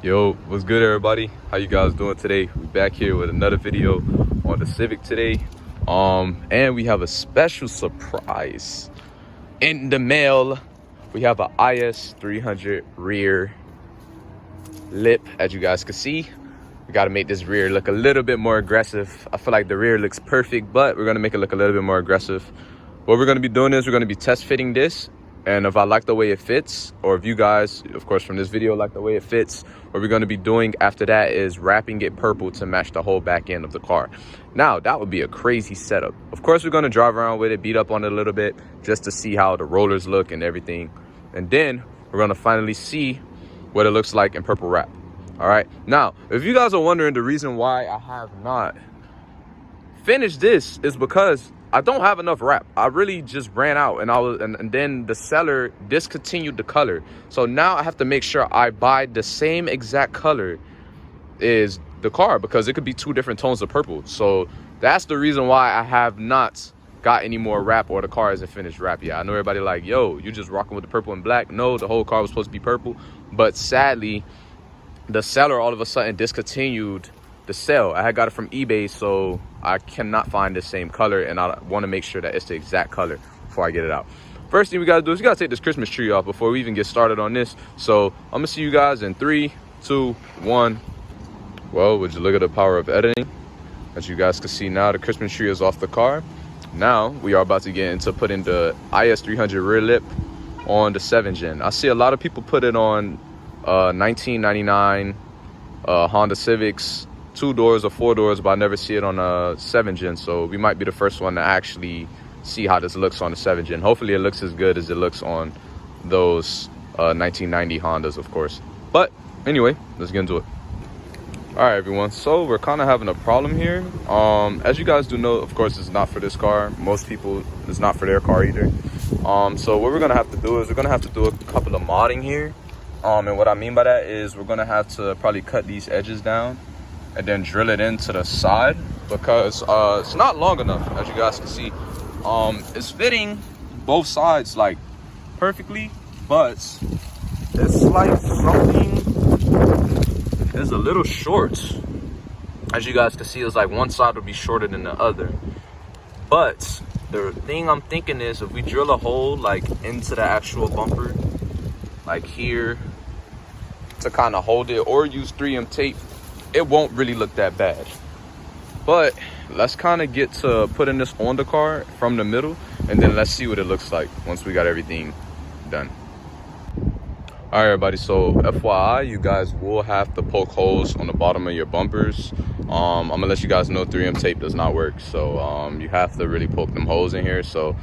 Yo, what's good everybody? How you guys doing today? We're back here with another video on the Civic today. And we have a special surprise in the mail. We have a IS300 rear lip, as you guys can see. We got to make this rear look a little bit more aggressive. I feel like the rear looks perfect, but we're going to make it look a little bit more aggressive. What we're going to be doing is we're going to be test fitting this. And if I like the way it fits, or if you guys, of course, from this video like the way it fits, what we're going to be doing after that is wrapping it purple to match the whole back end of the car. Now, that would be a crazy setup. Of course, we're going to drive around with it, beat up on it a little bit, just to see how the rollers look and everything. And then we're going to finally see what it looks like in purple wrap. All right. Now, if you guys are wondering the reason why I have not finished this is because I don't have enough wrap. I really just ran out, and then the seller discontinued the color. So now I have to make sure I buy the same exact color as the car, because it could be two different tones of purple. So that's the reason why I have not got any more wrap, or the car isn't finished wrap yet. I know everybody like, yo, you just rocking with the purple and black. No, the whole car was supposed to be purple, but sadly the seller all of a sudden discontinued the sale. I had got it from eBay, so I cannot find the same color, and I want to make sure that it's the exact color before I get it out. First thing we got to do is we got to take this Christmas tree off before we even get started on this. So I'm gonna see you guys in 3, 2, 1. Well, would you look at the power of editing? As you guys can see now, the Christmas tree is off the car. Now we are about to get into putting the IS300 rear lip on the 7th gen. I see a lot of people put it on 1999 Honda Civics, 2 doors or 4 doors, but I never see it on a 7th gen. So we might be the first one to actually see how this looks on the 7th gen. Hopefully it looks as good as it looks on those 1990 Hondas, of course. But anyway, let's get into it. All right, everyone, so we're kind of having a problem here. As you guys do know, of course, it's not for this car. Most people, it's not for their car either. So what we're gonna have to do is we're gonna have to do a couple of modding here. And what I mean by that is we're gonna have to probably cut these edges down and then drill it into the side, because it's not long enough, as you guys can see. It's fitting both sides like perfectly, but it's like something is a little short. As you guys can see, it's like one side will be shorter than the other. But the thing I'm thinking is if we drill a hole like into the actual bumper, like here, to kind of hold it, or use 3M tape, it won't really look that bad. But let's kind of get to putting this on the car from the middle, and then let's see what it looks like once we got everything done. All right, everybody, so FYI, you guys will have to poke holes on the bottom of your bumpers. I'm gonna let you guys know 3M tape does not work, so you have to really poke them holes in here. So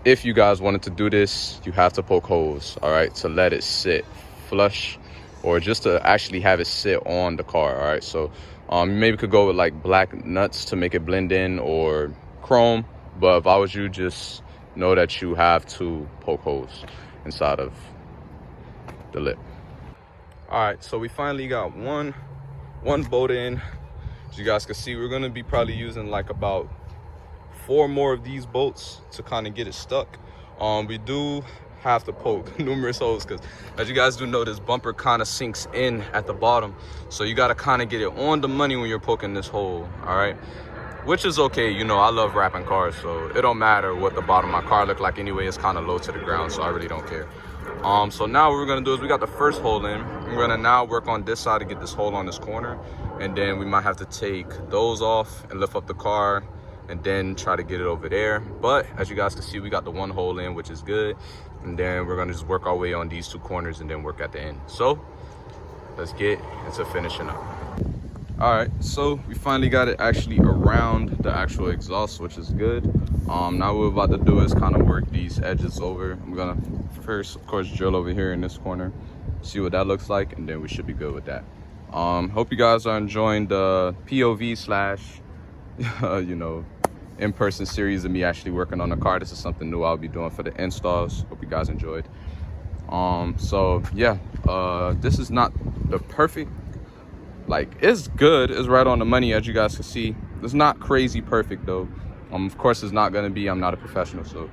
if you guys wanted to do this, you have to poke holes, all right, to let it sit flush, or just to actually have it sit on the car. All right, so you maybe could go with like black nuts to make it blend in, or chrome, but if I was you, just know that you have to poke holes inside of the lip. All right, so we finally got one bolt in. As you guys can see, we're gonna be probably using like about 4 more of these bolts to kind of get it stuck. We do have to poke numerous holes, because as you guys do know, this bumper kind of sinks in at the bottom, so you got to kind of get it on the money when you're poking this hole. All right, which is okay. You know, I love wrapping cars, so it don't matter what the bottom of my car look like anyway. It's kind of low to the ground, so I really don't care. So now what we're gonna do is we got the first hole in. We're gonna now work on this side to get this hole on this corner, and then we might have to take those off and lift up the car and then try to get it over there. But as you guys can see, we got the 1 hole in, which is good. And then we're gonna just work our way on these 2 corners and then work at the end. So let's get into finishing up. All right, so we finally got it actually around the actual exhaust, which is good. Now what we're about to do is kind of work these edges over. I'm gonna first, of course, drill over here in this corner, see what that looks like, and then we should be good with that. Hope you guys are enjoying the POV slash you know, in-person series of me actually working on the car. This is something new I'll be doing for the installs. Hope you guys enjoyed. So yeah, this is not the perfect, like, it's good, it's right on the money, as you guys can see. It's not crazy perfect though. Of course it's not gonna be. I'm not a professional, so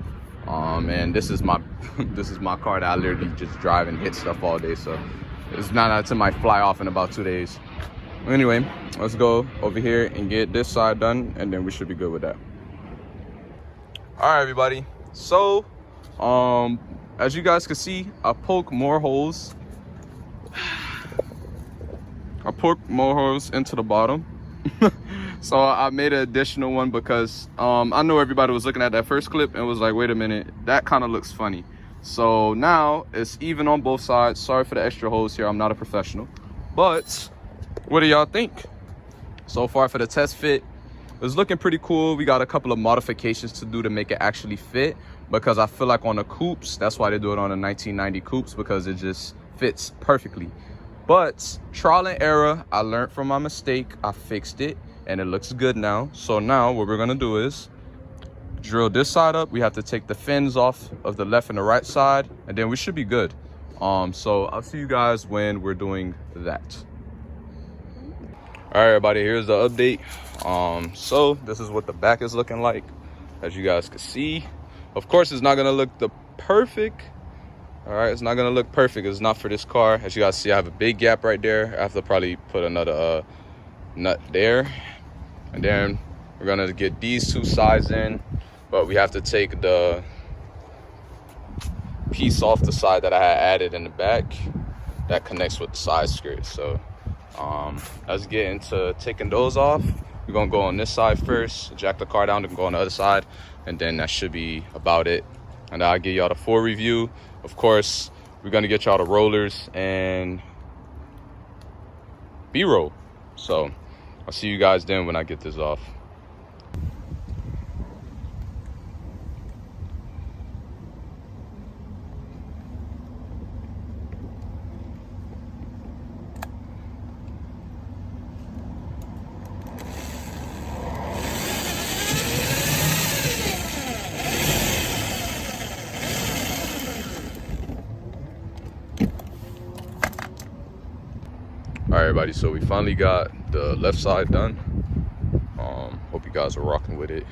and this is my this is my car that I literally just drive and hit stuff all day, so It's 9 out of 10 might fly off in about 2 days. Anyway, let's go over here and get this side done, and then we should be good with that. All right, everybody. So, as you guys can see, I poked more holes. I poked more holes into the bottom. So I made an additional one because I know everybody was looking at that first clip and was like, wait a minute, that kind of looks funny. So now it's even on both sides. Sorry for the extra holes here. I'm not a professional. But what do y'all think? So far for the test fit, it's looking pretty cool. We got a couple of modifications to do to make it actually fit, because I feel like on the coupes, that's why they do it on the 1990 coupes, because it just fits perfectly. But trial and error, I learned from my mistake. I fixed it and it looks good now. So now what we're gonna do is drill this side up. We have to take the fins off of the left and the right side, and then we should be good. So I'll see you guys when we're doing that. All right, everybody, here's the update. So this is what the back is looking like, as you guys can see. Of course, it's not gonna look the perfect. All right, it's not gonna look perfect. It's not for this car. As you guys see, I have a big gap right there. I have to probably put another nut there, and then we're gonna get these two sides in, but we have to take the piece off the side that I had added in the back that connects with the side skirt. So let's get into taking those off. We're gonna go on this side first, jack the car down, and go on the other side, and then that should be about it. And I'll give y'all the full review. Of course, we're gonna get y'all the rollers and B-roll. So I'll see you guys then when I get this off. All right, everybody, so we finally got the left side done. Hope you guys are rocking with it.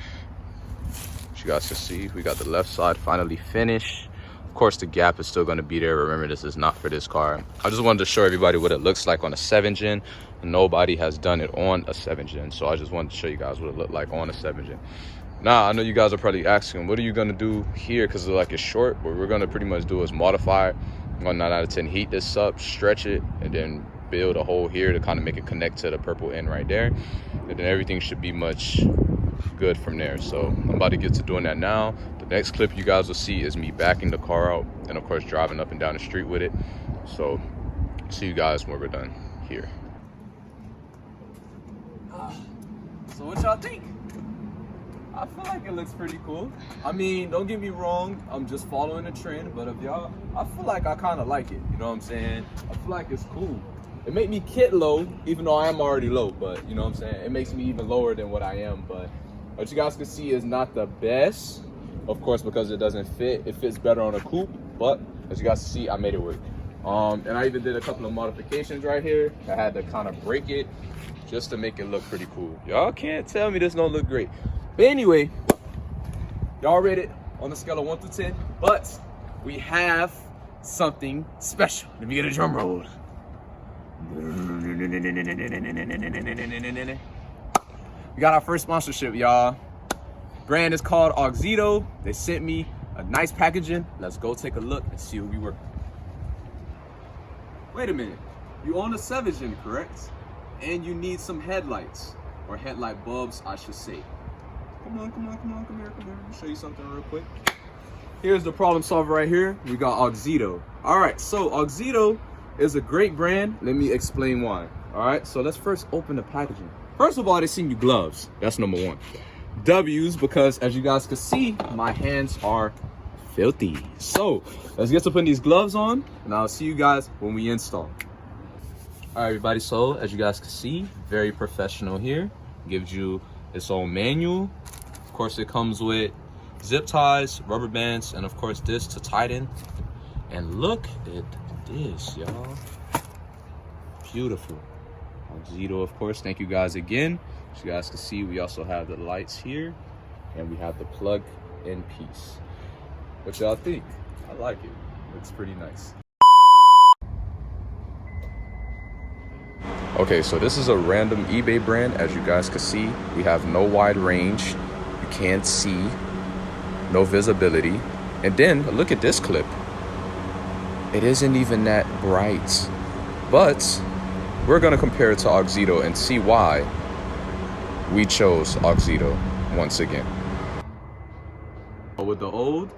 As you guys can see, we got the left side finally finished. Of course, the gap is still going to be there. Remember, this is not for this car. I just wanted to show everybody what it looks like on a 7 gen. Nobody has done it on a 7 gen, so I just wanted to show you guys what it looked like on a 7 gen. Now, I know you guys are probably asking, what are you going to do here? Because like it's short. What we're going to pretty much do is modify it. On 9 out of 10, heat this up, stretch it, and then build a hole here to kind of make it connect to the purple end right there, and then everything should be much good from there. So I'm about to get to doing that now. The next clip you guys will see is me backing the car out and of course driving up and down the street with it. So see you guys when we're done here. So what y'all think? I feel like it looks pretty cool. I mean, don't get me wrong, I'm just following the trend, but if y'all, I feel like I kind of like it, you know what I'm saying? I feel like it's cool. It made me kit low, even though I am already low, but you know what I'm saying? It makes me even lower than what I am, but what you guys can see is not the best, of course, because it doesn't fit. It fits better on a coupe, but as you guys see, I made it work. And I even did a couple of modifications right here. I had to kind of break it just to make it look pretty cool. Y'all can't tell me this don't look great. But anyway, y'all rate it on a scale of 1 to 10, but we have something special. Let me get a drum roll. We got our first sponsorship, y'all. Brand is called AUXITO. They sent me a nice packaging. Let's go take a look and see what we work. Wait a minute. You own a 7 gen, correct? And you need some headlights, or headlight bulbs, I should say. Come here. Let me show you something real quick. Here's the problem solver right here. We got AUXITO. All right, so AUXITO is a great brand. Let me explain why. All right, so let's first open the packaging. First of all, they send you gloves. That's number 1. W's, because as you guys can see, my hands are filthy. So let's get to putting these gloves on, and I'll see you guys when we install. All right, everybody, so as you guys can see, very professional here. Gives you its own manual. Of course, it comes with zip ties, rubber bands, and of course this to tighten. And look at this, y'all. Beautiful. AUXITO, of course. Thank you guys again. As you guys can see, we also have the lights here, and we have the plug-in piece. What y'all think? I like it. Looks pretty nice. Okay, so this is a random eBay brand. As you guys can see, we have no wide range. You can't see, no visibility. And then look at this clip. It isn't even that bright, but we're gonna compare it to AUXITO and see why we chose AUXITO once again. With the old,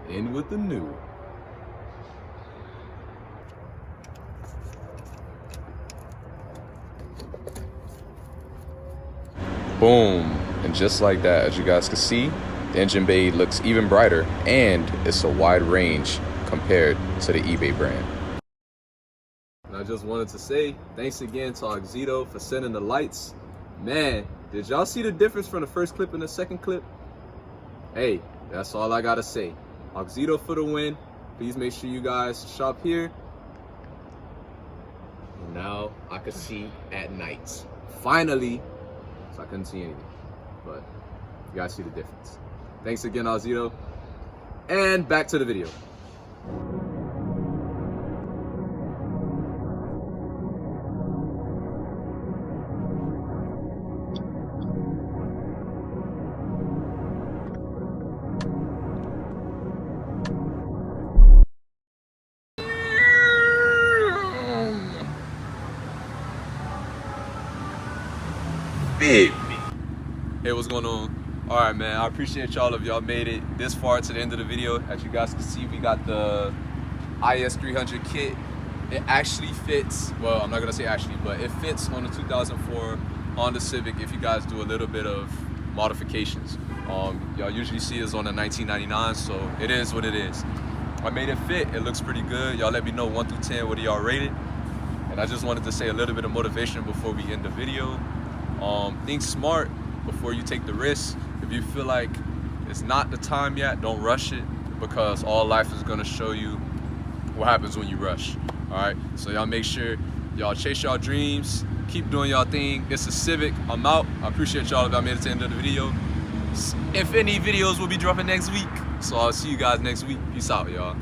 in with the new. Boom. And just like that, as you guys can see, the engine bay looks even brighter, and it's a wide range compared to the eBay brand. And I just wanted to say thanks again to AUXITO for sending the lights. Man, did y'all see the difference from the first clip and the second clip? Hey, that's all I gotta say. AUXITO for the win. Please make sure you guys shop here. And now I can see at night. Finally. So I couldn't see anything, but you guys see the difference. Thanks again, AUXITO. And back to the video. Hey, what's going on? All right, man, I appreciate y'all if y'all made it this far to the end of the video. As you guys can see, we got the IS300 kit. It actually fits, well, I'm not gonna say actually, but it fits on the 2004 Honda Civic if you guys do a little bit of modifications. Y'all usually see us on the 1999, so it is what it is. I made it fit, it looks pretty good. Y'all let me know 1 through 10, what do y'all rate it? And I just wanted to say a little bit of motivation before we end the video. Think smart before you take the risk. If you feel like it's not the time yet, don't rush it, because all life is gonna show you what happens when you rush. All right, so y'all make sure y'all chase y'all dreams, keep doing y'all thing. It's a Civic. I'm out. I appreciate y'all if y'all made it to the end of the video. If any videos will be dropping next week, so I'll see you guys next week. Peace out, y'all.